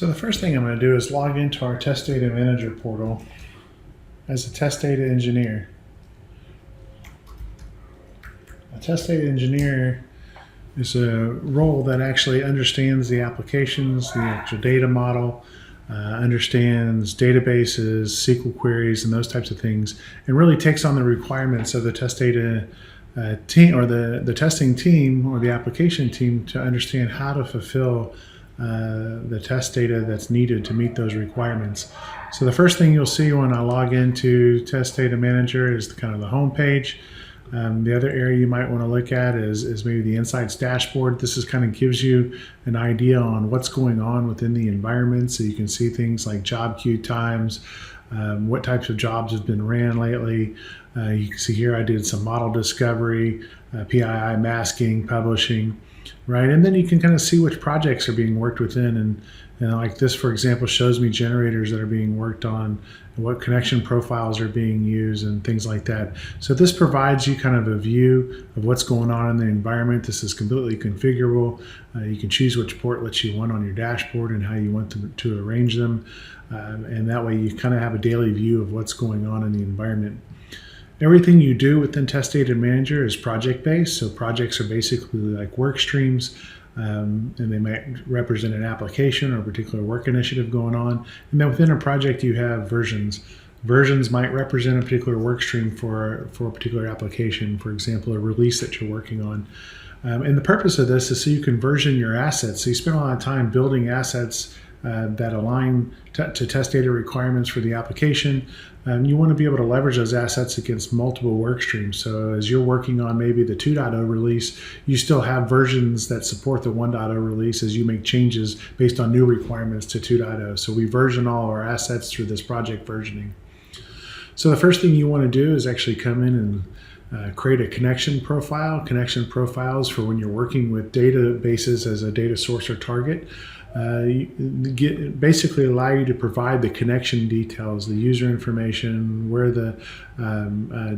So the first thing I'm going to do is log into our Test Data Manager portal as a test data engineer. A test data engineer is a role that actually understands the applications, the actual data model, understands databases, SQL queries, and those types of things, and really takes on the requirements of the test data team, or the testing team, or the application team, to understand how to fulfill the test data that's needed to meet those requirements. So the first thing you'll see when I log into Test Data Manager is kind of the home page. The other area you might want to look at is maybe the Insights dashboard. This is kind of gives you an idea on what's going on within the environment, so you can see things like job queue times, what types of jobs have been ran lately. You can see here I did some model discovery, PII masking, publishing, right? And then you can kind of see which projects are being worked within, and like this, for example, shows me generators that are being worked on, and what connection profiles are being used, and things like that. So this provides you kind of a view of what's going on in the environment. This is completely configurable. You can choose which portlets you want on your dashboard and how you want to arrange them. And that way you kind of have a daily view of what's going on in the environment. Everything you do within Test Data Manager is project-based. So projects are basically like work streams, and they might represent an application or a particular work initiative going on. And then within a project, you have versions. Versions might represent a particular work stream for a particular application, for example, a release that you're working on. And the purpose of this is so you can version your assets. So you spend a lot of time building assets that align to test data requirements for the application. You want to be able to leverage those assets against multiple work streams. So as you're working on maybe the 2.0 release, you still have versions that support the 1.0 release as you make changes based on new requirements to 2.0. So we version all our assets through this project versioning. So the first thing you want to do is actually come in and create a connection profile. Connection profiles for when you're working with databases as a data source or target. Basically allow you to provide the connection details, the user information, where the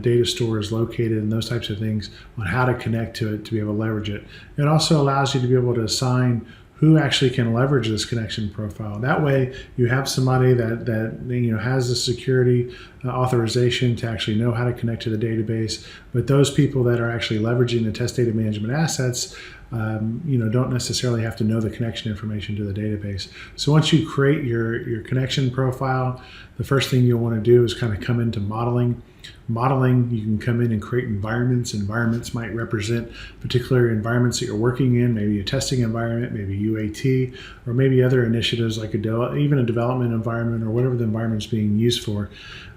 data store is located, and those types of things on how to connect to it to be able to leverage it. It also allows you to be able to assign who actually can leverage this connection profile. That way you have somebody that has the security authorization to actually know how to connect to the database, but those people that are actually leveraging the test data management assets don't necessarily have to know the connection information to the database. So once you create your connection profile, the first thing you'll want to do is kind of come into modeling. Modeling, you can come in and create environments. Environments might represent particular environments that you're working in, maybe a testing environment, maybe UAT, or maybe other initiatives like even a development environment or whatever the environment's being used for.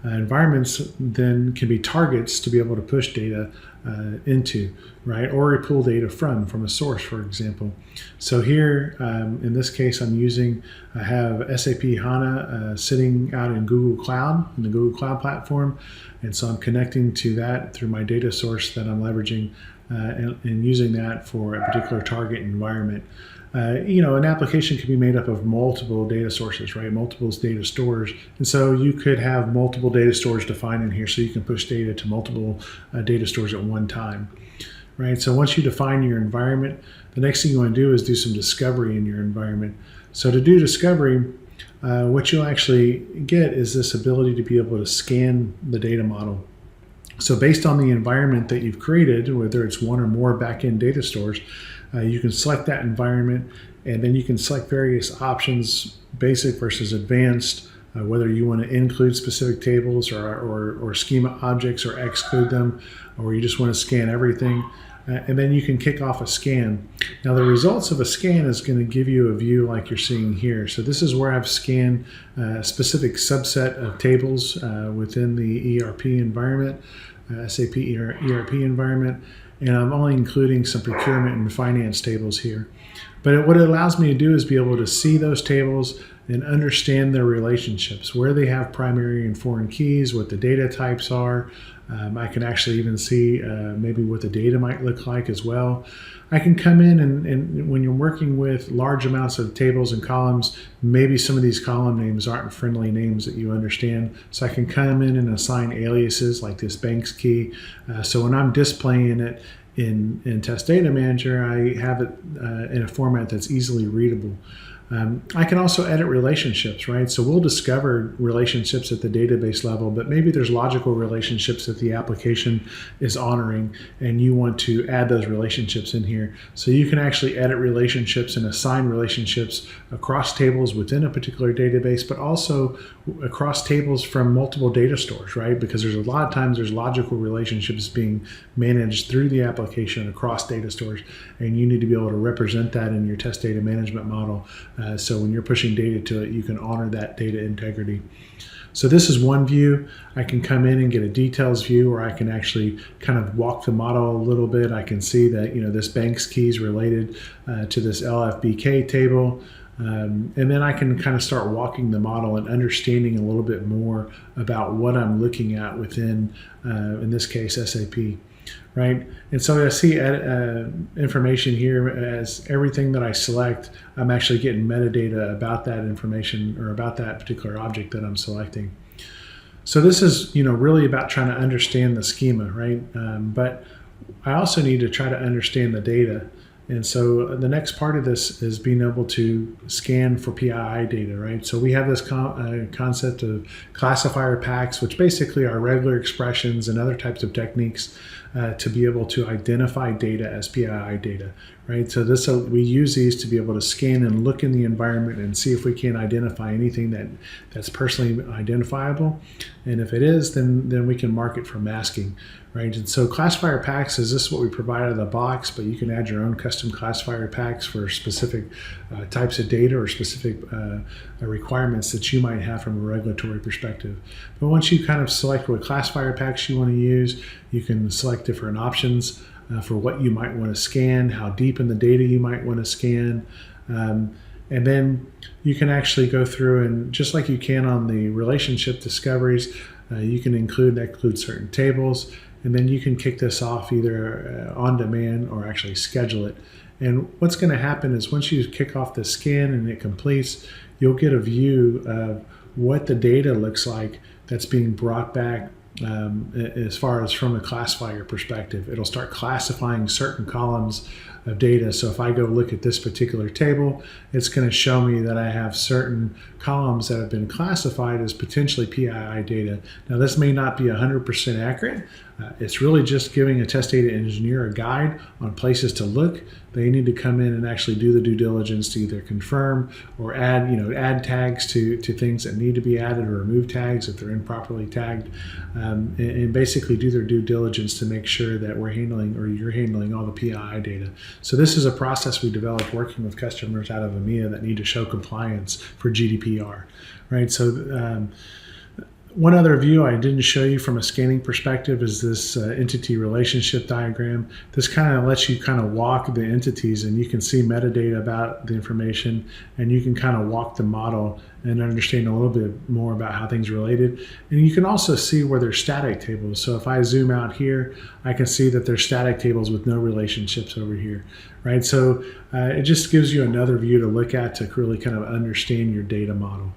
Environments then can be targets to be able to push data into, right? Or pull data from a source, for example. So here, in this case, I have SAP HANA sitting out in Google Cloud, in the Google Cloud platform. And so I'm connecting to that through my data source that I'm leveraging and using that for a particular target environment. An application can be made up of multiple data sources, right? Multiple data stores. And so you could have multiple data stores defined in here so you can push data to multiple data stores at one time, right? So once you define your environment, the next thing you want to do is do some discovery in your environment. So to do discovery, what you'll actually get is this ability to be able to scan the data model. So based on the environment that you've created, whether it's one or more backend data stores, you can select that environment, and then you can select various options, basic versus advanced, whether you want to include specific tables or schema objects or exclude them, or you just want to scan everything. And then you can kick off a scan. Now the results of a scan is going to give you a view like you're seeing here. So this is where I've scanned a specific subset of tables within the ERP environment, SAP ERP environment, and I'm only including some procurement and finance tables here. But what it allows me to do is be able to see those tables and understand their relationships, where they have primary and foreign keys, what the data types are. I can actually even see maybe what the data might look like as well. I can come in and when you're working with large amounts of tables and columns, maybe some of these column names aren't friendly names that you understand. So I can come in and assign aliases like this banks key. So when I'm displaying it in Test Data Manager, I have it in a format that's easily readable. I can also edit relationships, right? So we'll discover relationships at the database level, but maybe there's logical relationships that the application is honoring, and you want to add those relationships in here. So you can actually edit relationships and assign relationships across tables within a particular database, but also across tables from multiple data stores, right? Because there's a lot of times there's logical relationships being managed through the application across data stores, and you need to be able to represent that in your test data management model. So when you're pushing data to it, you can honor that data integrity. So this is one view. I can come in and get a details view, or I can actually kind of walk the model a little bit. I can see that this bank's key is related to this LFBK table. And then I can kind of start walking the model and understanding a little bit more about what I'm looking at within, in this case, SAP. Right, and so I see information here as everything that I select, I'm actually getting metadata about that information or about that particular object that I'm selecting. So this is really about trying to understand the schema, right? But I also need to try to understand the data. And so the next part of this is being able to scan for PII data, right? So we have this concept of classifier packs, which basically are regular expressions and other types of techniques to be able to identify data as PII data, right? So we use these to be able to scan and look in the environment and see if we can identify anything that's personally identifiable. And if it is, then we can mark it for masking, right? And so classifier packs is this what we provide out of the box, but you can add your own custom classifier packs for specific types of data or specific requirements that you might have from a regulatory perspective. But once you kind of select what classifier packs you want to use, you can select different options for what you might want to scan, how deep in the data you might want to scan. And then you can actually go through and just like you can on the relationship discoveries, you can include certain tables, and then you can kick this off either on demand or actually schedule it. And what's going to happen is once you kick off the scan and it completes, you'll get a view of what the data looks like that's being brought back as far as from a classifier perspective. It'll start classifying certain columns of data. So if I go look at this particular table, it's going to show me that I have certain columns that have been classified as potentially PII data. Now this may not be 100% accurate. It's really just giving a test data engineer a guide on places to look. They need to come in and actually do the due diligence to either confirm or add tags to things that need to be added or remove tags if they're improperly tagged, and basically do their due diligence to make sure that we're handling or you're handling all the PII data. So this is a process we developed working with customers out of EMEA that need to show compliance for GDPR, right? So one other view I didn't show you from a scanning perspective is this entity relationship diagram. This kind of lets you kind of walk the entities, and you can see metadata about the information, and you can kind of walk the model and understand a little bit more about how things are related. And you can also see where there's static tables. So if I zoom out here, I can see that there's static tables with no relationships over here, right? So it just gives you another view to look at to really kind of understand your data model.